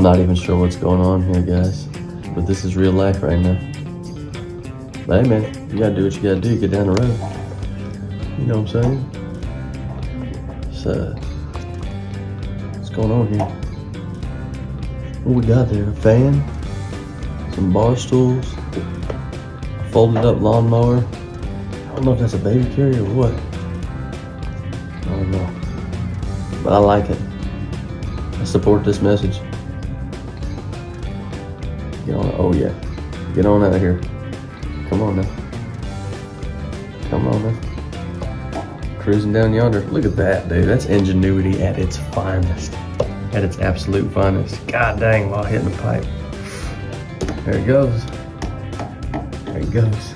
not even sure what's going on here, guys, but this is real life right now. But hey, man, you gotta do what you gotta do. Get down the road. You know what I'm saying? So, what's going on here? What we got there? A fan, some bar stools, a folded up lawnmower. I don't know if that's a baby carrier or what. I don't know, but I like it. I support this message. Get on. Oh yeah, get on out of here. Come on now. Come on now. Cruising down yonder. Look at that, dude. That's ingenuity at its finest. At its absolute finest. God dang, while hitting the pipe. There it goes. There it goes.